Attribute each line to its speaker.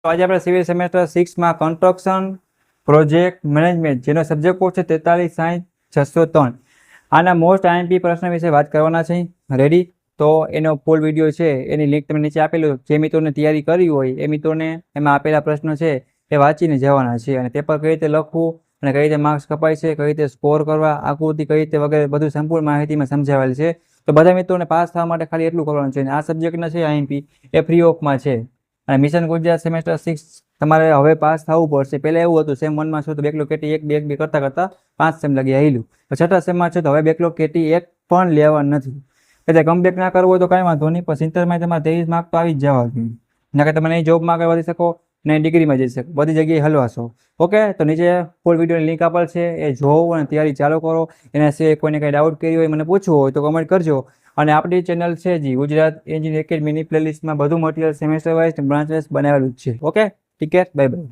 Speaker 1: તો આજે આપણે સિવિલ સેમેસ્ટર 6 માં કન્સ્ટ્રક્શન પ્રોજેક્ટ મેનેજમેન્ટ જેનો સબ્જેક્ટ કોડ છે 43 60 603 આના મોસ્ટ આઈએમપી પ્રશ્ન વિશે વાત કરવાના છે. રેડી? તો એનો ફૂલ વિડીયો છે, એની લિંક તમને નીચે આપેલું. જે મિત્રોને તૈયારી કરી હોય એ મિત્રોને એમાં આપેલા પ્રશ્નો છે એ વાંચીને જવાના છે અને પેપર કઈ રીતે લખવું અને કઈ રીતે માર્ક્સ કપાય છે, કઈ રીતે સ્કોર કરવા, આકૃતિ કઈ રીતે વગેરે બધું સંપૂર્ણ માહિતીમાં સમજાવેલ છે. તો બધા મિત્રોને પાસ થવા માટે ખાલી એટલું કરવાનું છે. આ સબ્જેક્ટના છે આઈએમપી એ ફ્રી ઓફમાં છે. અને મિશન ગુજરાત સેમેસ્ટર 6 તમારે હવે પાસ થવું પડશે. પહેલાં એવું હતું, સેમ 1માં છો તો બેકલોગ કેટી 1 2 કરતાં 5 સેમ લગી આવેલું. તો છઠ્ઠા સેમમાં છો તો હવે બેકલોગ કેટી 1 પણ લેવા નથી. એટલે કમબેક ના કરવું હોય તો કાંઈ વાંધો નહીં, પણ 70માં તમારે 23 માર્ક તો આવી જ જવા જોઈએ. ના કે તમે નહીં જોબમાં આગળ વધી શકો ને ડિગ્રીમાં જઈ શકો, બધી જગ્યાએ હલવાશો. ઓકે, તો નીચે ફૂલ વિડીયોની લિંક આપેલ છે, એ જોવો અને તૈયારી ચાલુ કરો. એના સિવાય કોઈને કંઈ ડાઉટ કર્યો હોય, મને પૂછવું હોય તો કમેન્ટ કરજો. અને આપણી ચેનલ છે જી ગુજરાત એન્જિનિયરિંગ એકેડમીની પ્લેલિસ્ટમાં બધું material semester wise branch wise બનાવેલું જ છે. Okay, take care, bye bye.